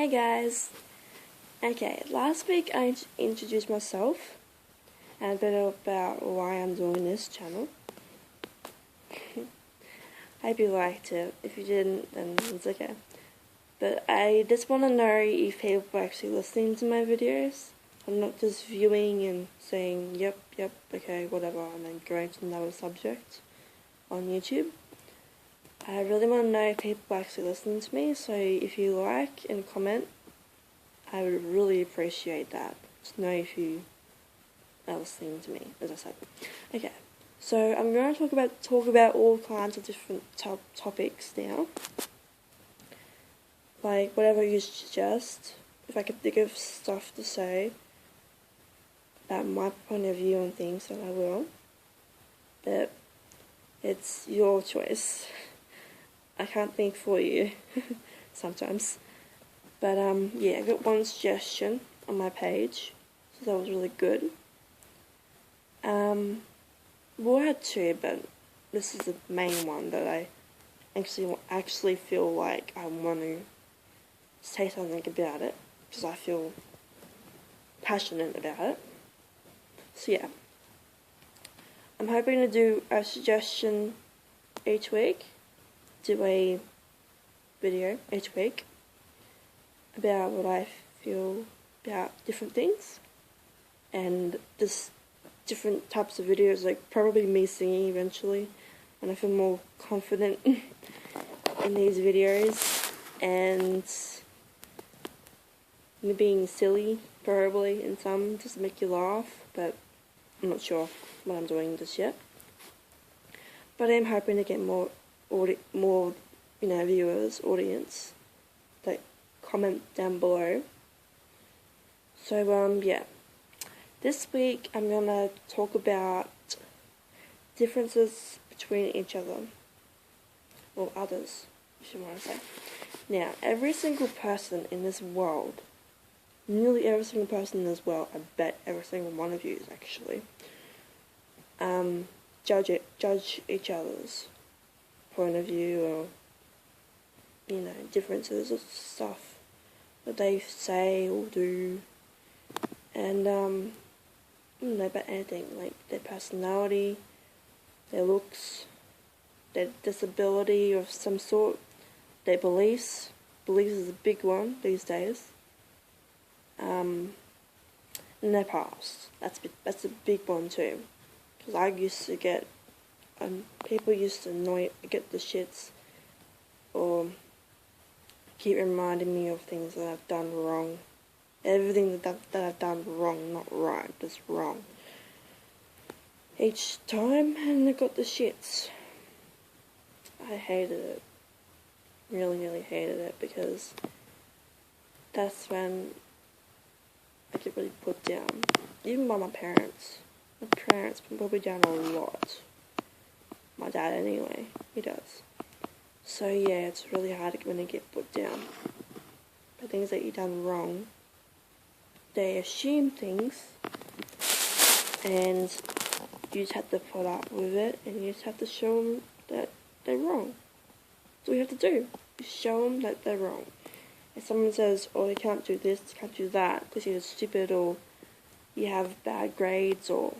Hi guys. Okay, last week I introduced myself and a bit about why I'm doing this channel. I hope you liked it. If you didn't, then it's okay. But I just want to know if people are actually listening to my videos. I'm not just viewing and saying yep, okay, whatever, and then going to another subject on YouTube. I really want to know if people are actually listening to me, so if you like and comment, I would really appreciate that. To know if you are listening to me, as I said. Okay, so I'm going to talk about all kinds of different topics now. Like whatever you suggest. If I could think of stuff to say about my point of view on things, then I will. But it's your choice. I can't think for you sometimes. But yeah, I got one suggestion on my page, so that was really good. Well, I had two, but this is the main one that I actually feel like I want to say something about it, because I feel passionate about it. So yeah, I'm hoping to do a suggestion each week, do a video each week about what I feel about different things, and just different types of videos, like probably me singing eventually when I feel more confident in these videos, and me being silly probably in some, just to make you laugh, but I'm not sure what I'm doing just yet. But I'm hoping to get more viewers, audience, that comment down below. So yeah, this week I'm gonna talk about differences between each other, or others, if you want to say. Now, every single person in this world, nearly every single person in this world, I bet every single one of you is actually, judge each other's point of view, or differences of stuff that they say or do, and about anything, like their personality, their looks, their disability of some sort, their beliefs. Beliefs is a big one these days. And their past. That's a big one too. Because I used to get, people used to get the shits, or keep reminding me of things that I've done wrong. Everything that I've done wrong, not right, just wrong. Each time, and I got the shits. I hated it. Really hated it, because that's when I get really put down. Even by my parents. My parents put me down a lot. My dad anyway, he does. So yeah, it's really hard when you get put down by things that you've done wrong. They assume things, and you just have to put up with it, and you just have to show them that they're wrong. That's all you have to do. You show them that they're wrong. If someone says, oh, you can't do this, you can't do that, because you're stupid, or you have bad grades, or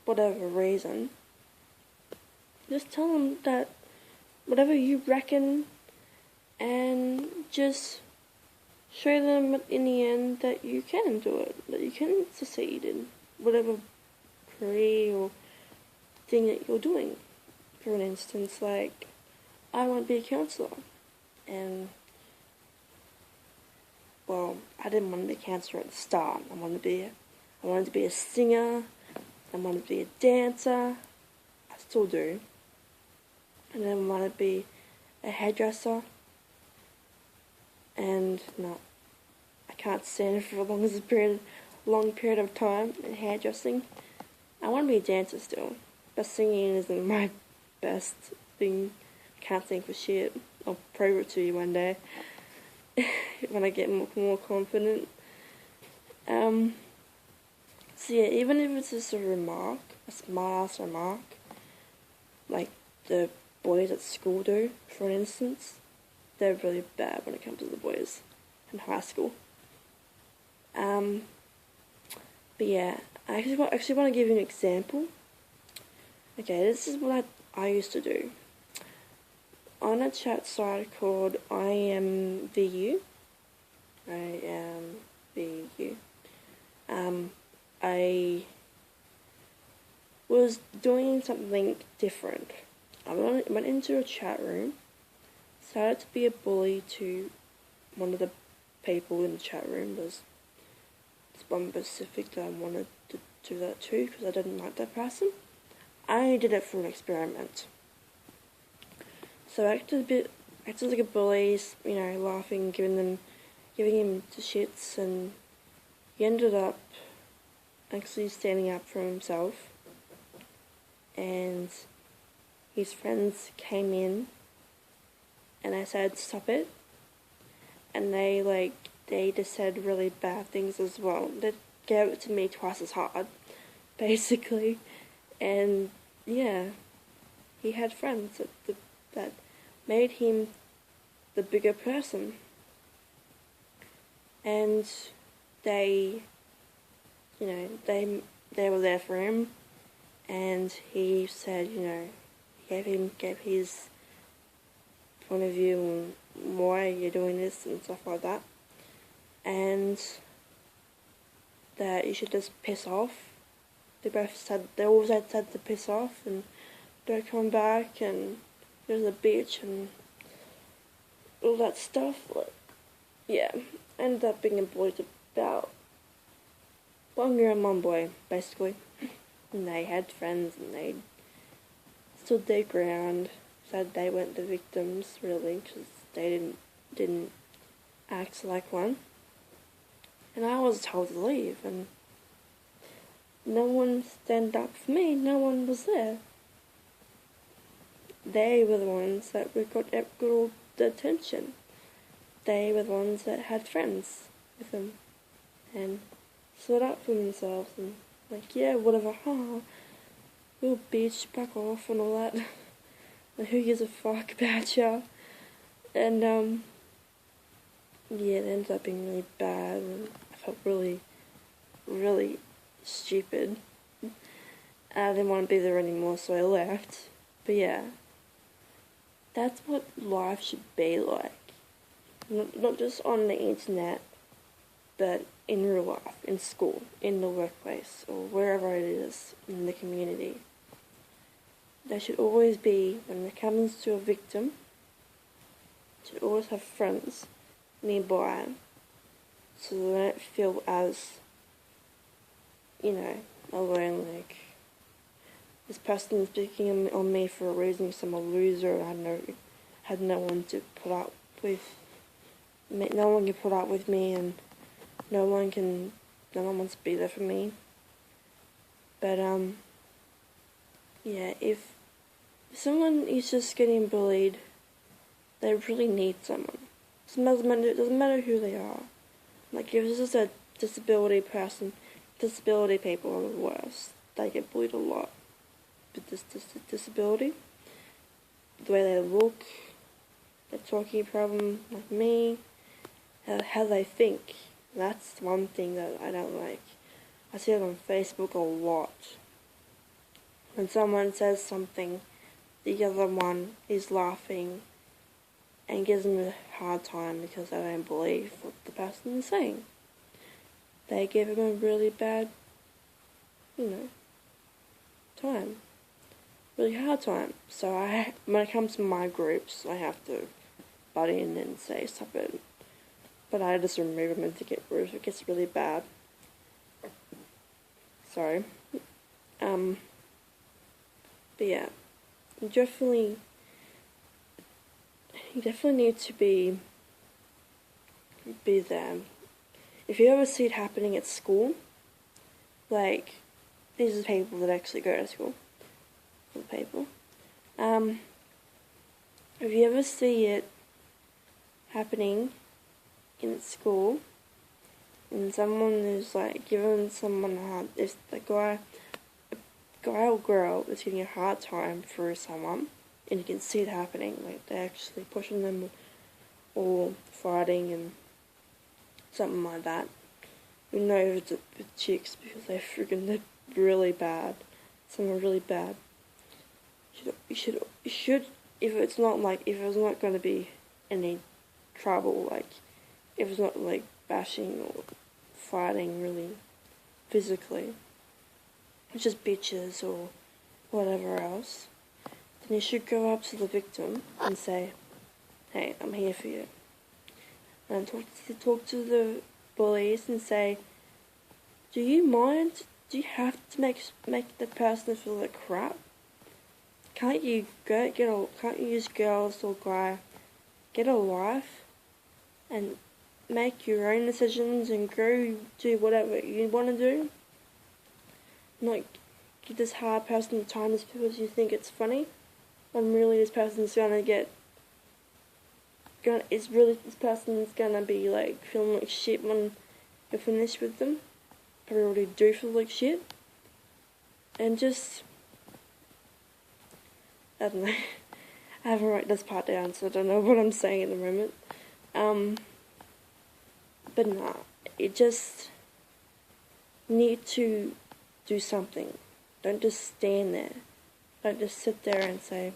whatever reason, just tell them that whatever you reckon, and just show them in the end that you can do it, that you can succeed in whatever career or thing that you're doing. For an instance, like, I want to be a counsellor, and, well, I didn't want to be a counsellor at the start. I wanted to be a singer, I wanted to be a dancer, I still do, and then I wanted to be a hairdresser, and no, I can't stand it for a long period of time in hairdressing. I want to be a dancer still, but singing isn't my best thing. I can't sing for shit. I'll prove it to you one day when I get more confident. So yeah, even if it's just a remark, a smart-ass remark, like the boys at school do, for instance, they're really bad when it comes to the boys. in high school. But yeah, I actually want to give you an example. Okay, this is what I used to do. On a chat site called IMVU, I was doing something different. I went into a chat room, started to be a bully to one of the people in the chat room. There's one specific that I wanted to do that to because I didn't like that person. I only did it for an experiment. So I acted like a bully, laughing, giving him the shits, and he ended up actually standing up for himself. And his friends came in, and I said, "Stop it." And they just said really bad things as well. They gave it to me twice as hard, basically. And yeah, he had friends that made him the bigger person. And they were there for him, and he said, gave his point of view on why you're doing this and stuff like that, and that you should just piss off. They always said to piss off and don't come back and you're a bitch and all that stuff. Yeah, ended up being employed about one girl and one boy, basically. And they had friends and they stood their ground, said they weren't the victims, really, because they didn't act like one. And I was told to leave, and no one stand up for me, no one was there. They were the ones that got all the attention. They were the ones that had friends with them and stood up for themselves and yeah, whatever, little bitch, back off and all that. Like, who gives a fuck about ya? And yeah, it ended up being really bad and I felt really, really stupid. I didn't want to be there anymore, so I left. But yeah, that's what life should be like. Not just on the internet, but in real life, in school, in the workplace, or wherever it is in the community. There should always be, when it comes to a victim, should always have friends nearby, so they don't feel as, alone, like, this person is picking on me for a reason because I'm a loser and had no one to put up with. No one can put up with me and no one wants to be there for me. But yeah, if someone is just getting bullied, they really need someone. It doesn't matter who they are. Like, if it's just a disability person, disability people are the worst. They get bullied a lot. But this disability, the way they look, their talking problem, like me, how they think. That's one thing that I don't like. I see it on Facebook a lot. When someone says something, the other one is laughing and gives them a hard time because they don't believe what the person is saying. They give them a really bad, time. Really hard time. So when it comes to my groups, I have to butt in and say stop it. But I just remove them if it gets really bad. Sorry. But yeah, you definitely need to be there. If you ever see it happening at school, like, these are people that actually go to school. People. If you ever see it happening in school, and someone is giving someone a hard, if a guy or girl is giving a hard time for someone, and you can see it happening, they're actually pushing them or fighting, and something like that. You know it's with chicks because they're really bad. Some are really bad. You should, if it's not going to be any trouble, like, if it's not, like, bashing or fighting really physically, just bitches or whatever else, then you should go up to the victim and say, hey, I'm here for you. And talk to the bullies and say, do you mind? Do you have to make the person feel like crap? Can't you use girls or guy, get a life and make your own decisions and go do whatever you want to do? Not give this hard person the time just because you think it's funny, when really this person's gonna be like feeling like shit when you're finished with them. Probably already do feel like shit. And just, I don't know. I haven't written this part down, so I don't know what I'm saying at the moment. But nah, you just need to do something. Don't just stand there. Don't just sit there and say,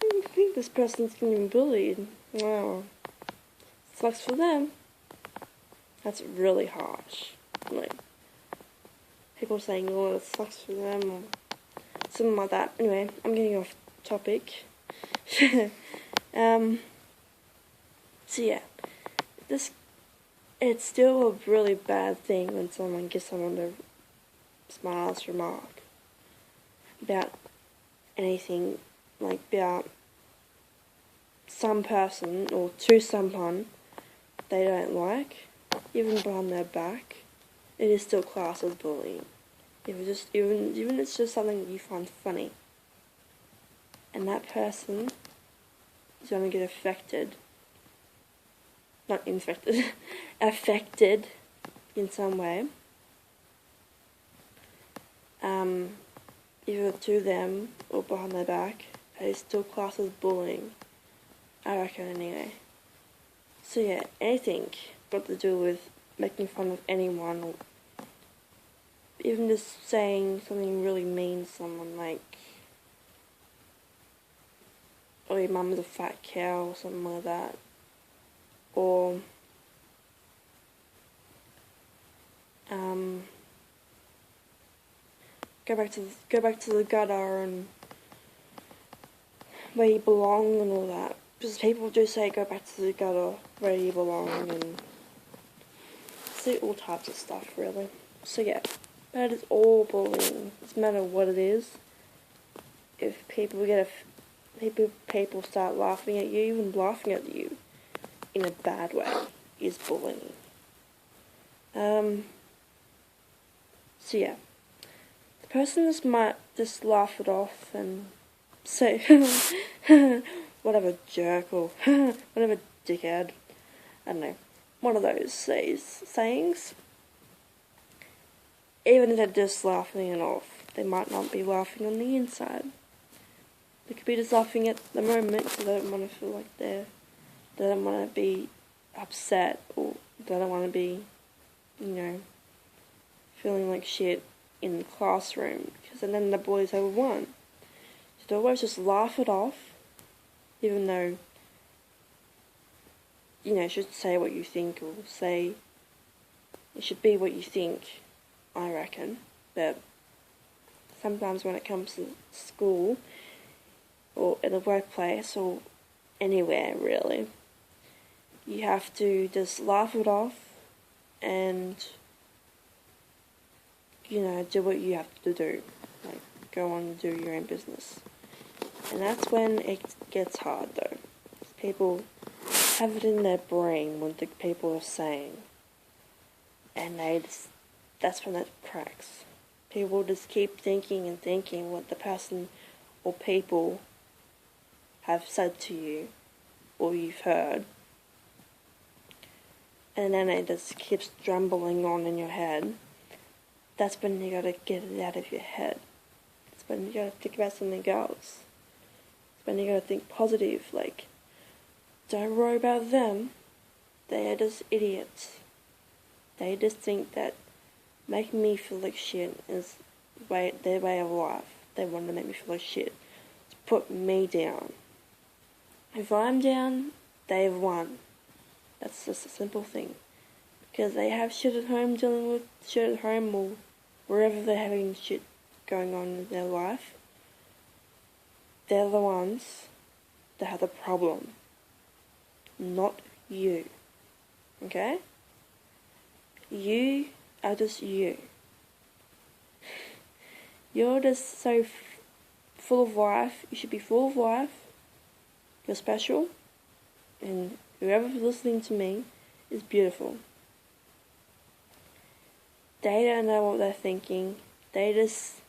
I think this person's getting bullied. Wow. Sucks for them. That's really harsh. Like, people saying, oh, it sucks for them, or something like that. Anyway, I'm getting off topic. So yeah, it's still a really bad thing when someone gives someone a smart-ass remark about anything, like about some person or to someone they don't like, even behind their back. It is still classed as bullying. Even it's just something you find funny, and that person is going to get affected in some way. Either to them or behind their back. It is still classed as bullying, I reckon, anyway. So yeah, anything got to do with making fun of anyone, or even just saying something really mean to someone, like, oh, your mum is a fat cow, or something like that, or go back to the gutter and where you belong and all that, because people do say go back to the gutter where you belong, and see all types of stuff, really. So yeah, that is all bullying. It doesn't matter what it is. If people people start laughing at you, even laughing at you in a bad way, is bullying. So yeah, the person just might just laugh it off and say whatever jerk or whatever dickhead, I don't know, one of those sayings. Even if they're just laughing it off, they might not be laughing on the inside. They could be just laughing at the moment because they don't want to feel like they don't want to be upset, or they don't want to be, feeling like shit in the classroom, because then the boys have won. So always just laugh it off, even though, you should say what you think, or say, it should be what you think, I reckon. But sometimes when it comes to school, or in the workplace, or anywhere really, you have to just laugh it off and, do what you have to do. Like, go on and do your own business. And that's when it gets hard, though. People have it in their brain what the people are saying, and that's when it cracks. People just keep thinking and thinking what the person or people have said to you, or you've heard, and then it just keeps drumbling on in your head. That's when you gotta get it out of your head. That's when you gotta think about something else. That's when you gotta think positive, like, don't worry about them. They are just idiots. They just think that making me feel like shit is their way of life. They want to make me feel like shit. To put me down. If I'm down, they've won. That's just a simple thing. Because they have shit at home, dealing with shit at home, or wherever they're having shit going on in their life. They're the ones that have the problem. Not you. Okay? You are just you. You're just so full of life. You should be full of life. You're special. And whoever's listening to me is beautiful. They don't know what they're thinking. They just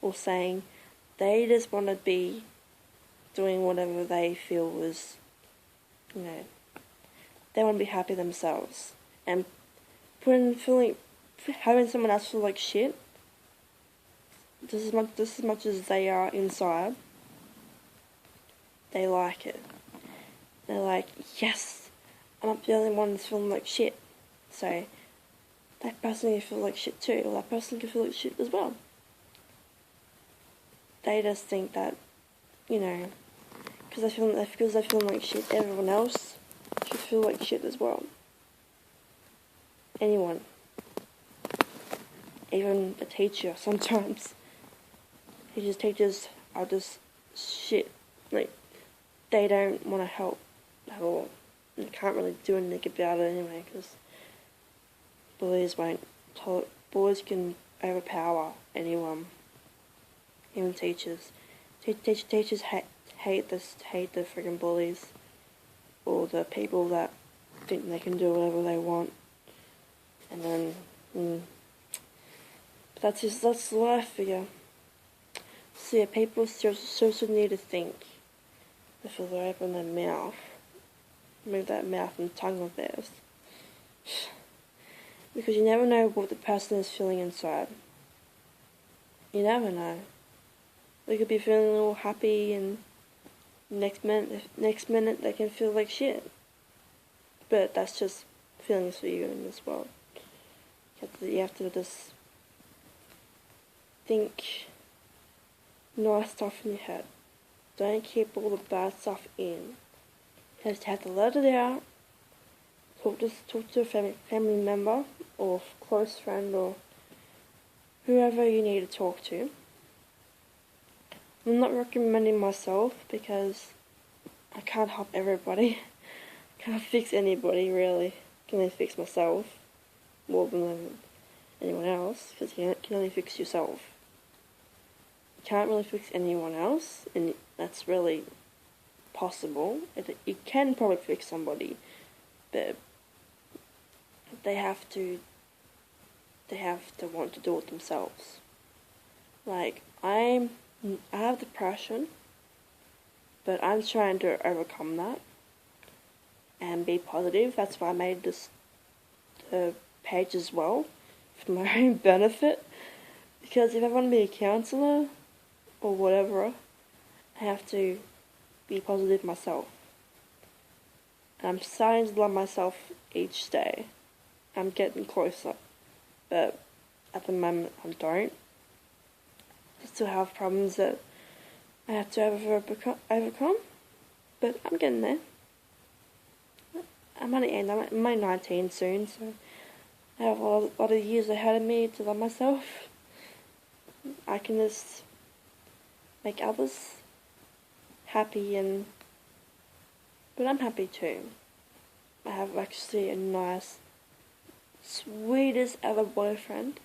want to be doing whatever they feel is, they want to be happy themselves. And having someone else feel like shit, just as much as they are inside, they like it. They're like, yes, I'm not the only one that's feeling like shit. So that person can feel like shit too, or that person can feel like shit as well. They just think that, because they feel like shit, everyone else should feel like shit as well. Anyone. Even a teacher sometimes. Teachers are just shit. Like, they don't want to help at all. And can't really do anything about it anyway, because bullies can overpower anyone. Even teachers. Teachers hate the friggin' bullies, or the people that think they can do whatever they want. And then, that's life for you. So yeah, people seriously need to think before they open their mouth. Move that mouth and tongue of theirs. Because you never know what the person is feeling inside. You never know. They could be feeling all happy, and next minute they can feel like shit. But that's just feelings for you in this world. You have to just think nice stuff in your head. Don't keep all the bad stuff in. You just have to let it out. Talk to a family member or close friend or whoever you need to talk to. I'm not recommending myself because I can't help everybody. I can't fix anybody really. I can only fix myself more than anyone else, because you can only fix yourself. You can't really fix anyone else, and that's really possible. You can probably fix somebody, but they have to want to do it themselves. Like, I have depression, but I'm trying to overcome that and be positive. That's why I made this page as well, for my own benefit. Because if I want to be a counsellor or whatever, I have to be positive myself. And I'm starting to love myself each day. I'm getting closer, but at the moment I don't. I still have problems that I have to overcome, but I'm getting there. I'm only 19 soon, so I have a lot of years ahead of me to love myself. I can just make others happy, but I'm happy too. I have actually a nice, sweetest ever boyfriend,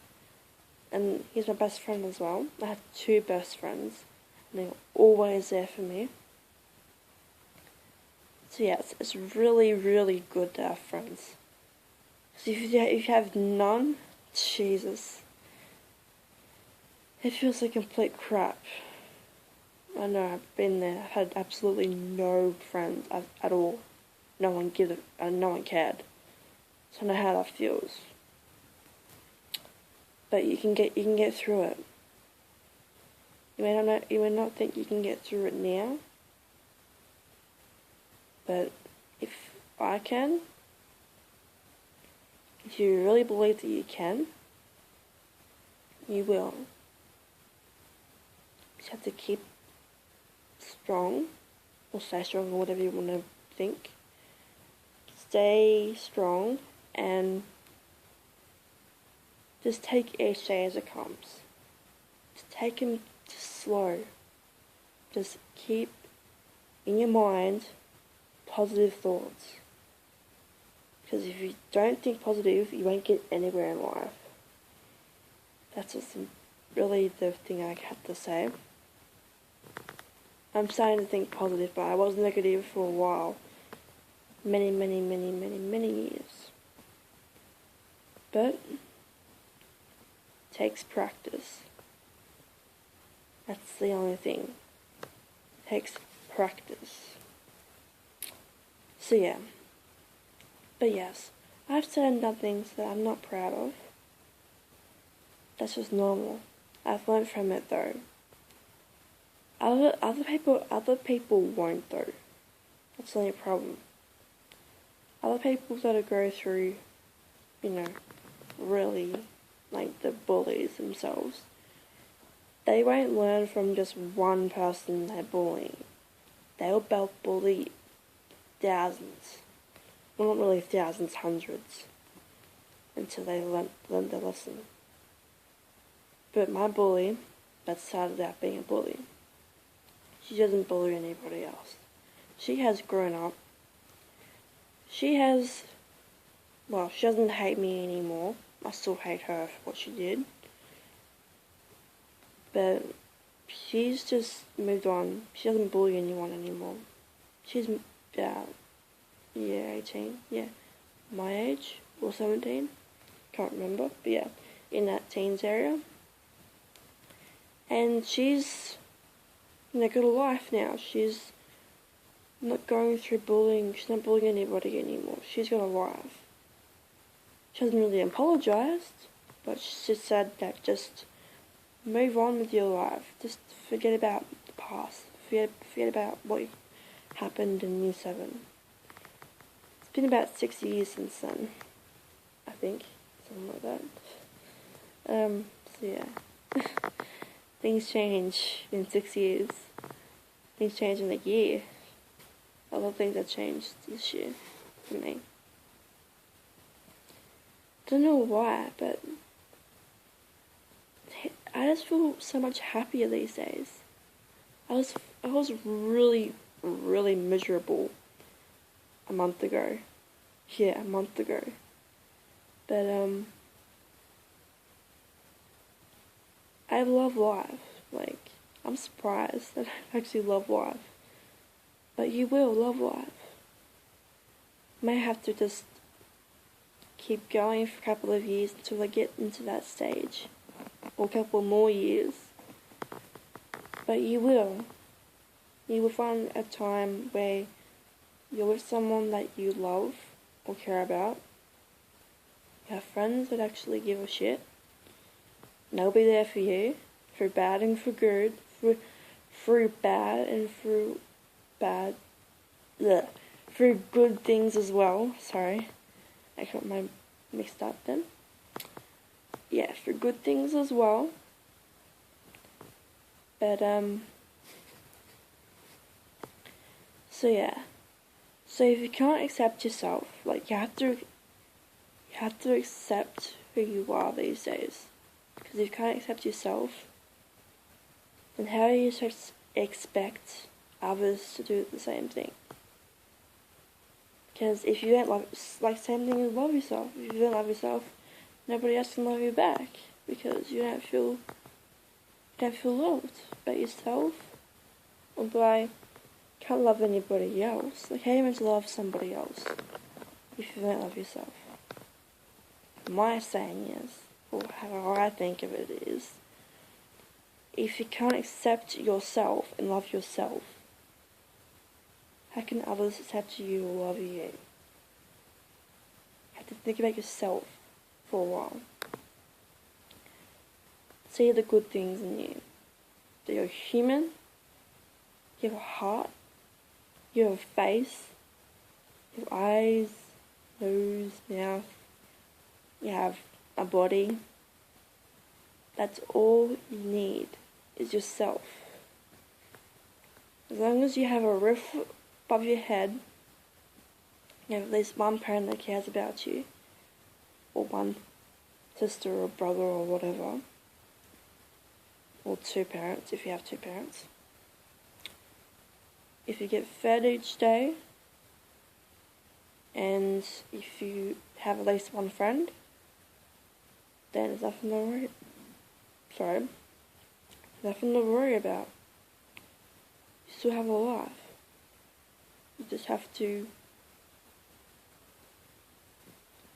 and he's my best friend as well. I have 2 best friends, and they're always there for me. So yeah, it's really, really good to have friends. So if you have none, Jesus, it feels like complete crap. I know, I've been there. I've had absolutely no friends at all. No one cared. So I know how that feels. But you can get through it. You may not think you can get through it now, but if I can, if you really believe that you can, you will. You just have to keep strong, or stay strong, or whatever you want to think. Stay strong and just take each day as it comes. Just take them slow. Just keep in your mind positive thoughts. Because if you don't think positive, you won't get anywhere in life. That's just really the thing I have to say. I'm starting to think positive, but I was negative for a while. Many years. But it takes practice. That's the only thing. It takes practice. So yeah. But yes, I've said and done things that I'm not proud of. That's just normal. I've learned from it though. Other people won't though. That's the only problem. Other people that go through, really, like the bullies themselves, they won't learn from just one person they're bullying. They'll bully thousands. Well, not really thousands, hundreds. Until they learn their lesson. But my bully, that started out being a bully, she doesn't bully anybody else. She has grown up. She doesn't hate me anymore. I still hate her for what she did. But she's just moved on. She doesn't bully anyone anymore. She's about, 18. Yeah, my age, or 17. Can't remember. But yeah, in that teens area. And she's got a life now. She's not going through bullying. She's not bullying anybody anymore. She's got a life. She hasn't really apologized, but she just said that just move on with your life. Just forget about the past. Forget about what happened in Year 7. It's been about 6 years since then, I think. Something like that. So yeah. Things change in 6 years. Things change in a year. A lot of things have changed this year for me. Don't know why, but I just feel so much happier these days. I was really miserable a month ago. Yeah, a month ago. But I love life. Like, I'm surprised that I actually love life. But you will love life. May have to just keep going for a couple of years until I get into that stage. Or a couple more years. But you will. You will find a time where you're with someone that you love or care about. You have friends that actually give a shit. And they'll be there for you. For bad and for good. Through bad and through bad. Blech. Through good things as well. Sorry. I got my mixed up then. Yeah, for good things as well. But so yeah. So if you can't accept yourself, like you have to accept who you are these days. Because if you can't accept yourself, then how do you expect others to do the same thing? Because if you don't love, like same thing as love yourself. If you don't love yourself, nobody else can love you back because you don't feel loved by yourself or by can't love anybody else. Like how are you meant to love somebody else if you don't love yourself? My saying is, or how I think of it is, if you can't accept yourself and love yourself, how can others accept you or love you? You have to think about yourself for a while. See the good things in you. That you're human, you have a heart, you have a face, you have eyes, nose, mouth, you have a body. That's all you need, is yourself. As long as you have a roof above your head, you have at least one parent that cares about you, or one sister or brother or whatever, or two parents if you have two parents. If you get fed each day, and if you have at least one friend, then there's nothing to worry about. You still have a life. You just have to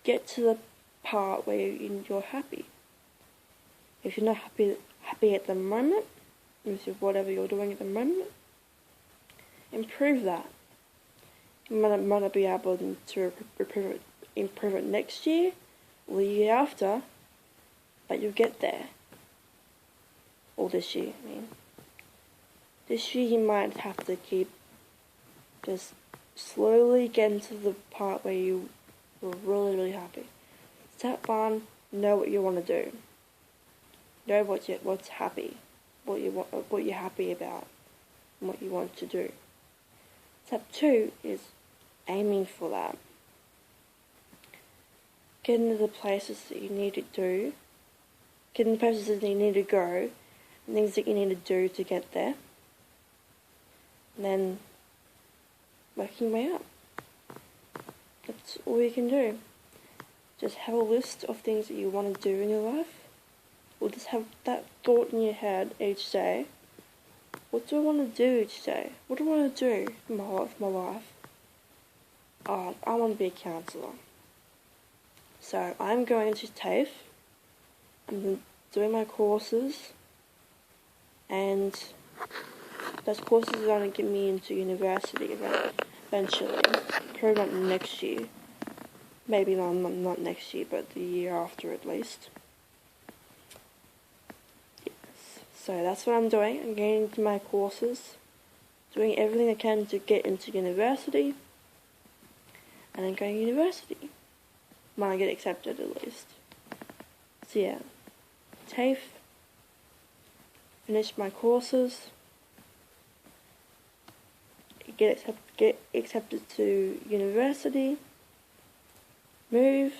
get to the part where you're happy. If you're not happy at the moment, with whatever you're doing at the moment, improve that. You might not be able to improve it next year or the year after, but you'll get there. Or this year, I mean. This year you might have to keep just slowly getting to the part where you're really, really happy. Step one, know what you want to do. Know what's happy, what you're happy about, and what you want to do. Step two is aiming for that. Get into the places that you need to do. Get in the places that you need to go, and things that you need to do to get there. And then working your way up. That's all you can do. Just have a list of things that you want to do in your life. Or just have that thought in your head each day. What do I want to do each day? What do I want to do in my life? Oh, I want to be a counsellor. So I'm going to TAFE. I'm doing my courses. And those courses are going to get me into university eventually. Probably not next year. Maybe not next year, but the year after at least. Yes. So that's what I'm doing. I'm getting into my courses. Doing everything I can to get into university. And then going to university. When I get accepted at least. So yeah. TAFE. Finish my courses. Get accepted to university. Move.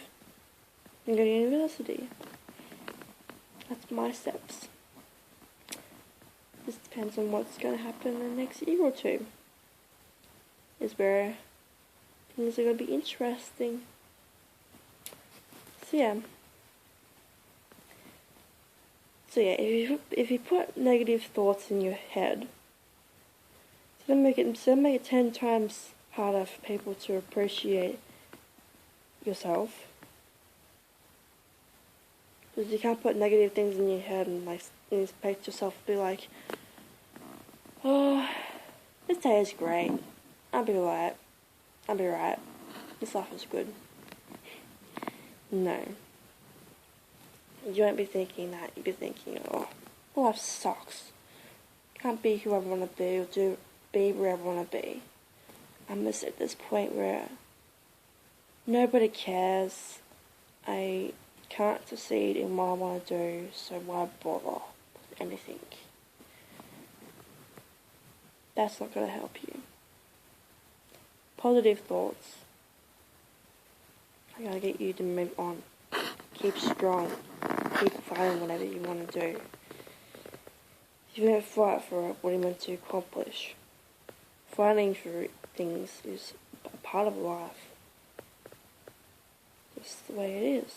And go to university. That's my steps. This depends on what's going to happen in the next year or two. Is where things are going to be interesting. So yeah. If you put negative thoughts in your head, so make it 10 times harder for people to appreciate yourself. Because you can't put negative things in your head and expect yourself to be like, oh, this day is great. I'll be right. This life is good. No. You won't be thinking that. You'll be thinking, oh, life sucks. Can't be who I want to be or be where I want to be. I'm just at this point where nobody cares. I can't succeed in what I want to do, so why bother with anything? That's not going to help you. Positive thoughts are going to get you to move on. Keep strong. Keep fighting whatever you want to do. You're going to fight for what you want to accomplish. Fighting for things is a part of life. Just the way it is.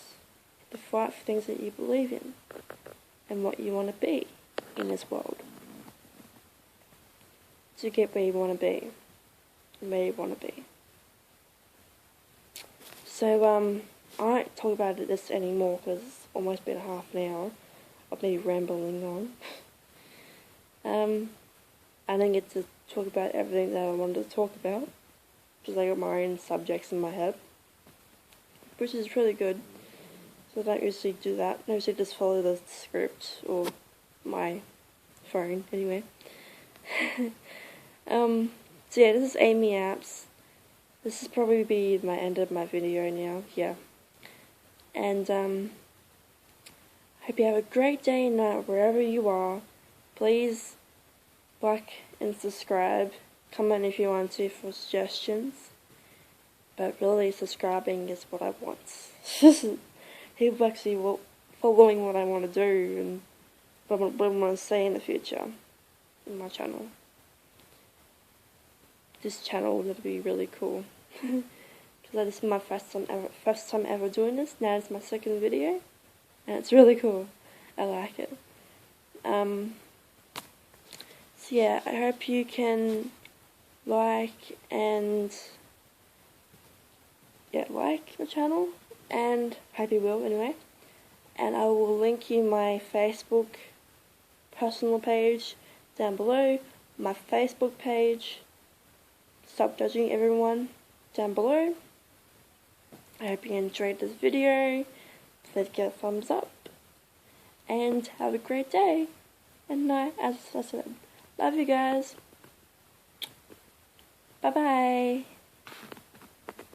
To fight for things that you believe in and what you want to be in this world. To get where you want to be and where you want to be. So, I won't talk about this anymore because it's almost been half an hour of me rambling on. I didn't get to talk about everything that I wanted to talk about because I got my own subjects in my head, which is really good. So I don't usually do that. I usually just follow the script or my phone anyway. So yeah, this is Amy Apps. This is probably be my end of my video now. Yeah. And hope you have a great day and night wherever you are. Please like and subscribe. Comment if you want to for suggestions. But really, subscribing is what I want. People actually following what I want to do and what I want to say in the future in my channel. This channel would be really cool. Because this is my first time ever doing this. Now it's my second video. And it's really cool. I like it. So yeah, I hope you can like the channel, and hope you will anyway. And I will link you my Facebook personal page down below, my Facebook page, Stop Judging Everyone, down below. I hope you enjoyed this video. Please give it a thumbs up, and have a great day and night. As I said, love you guys. Bye bye.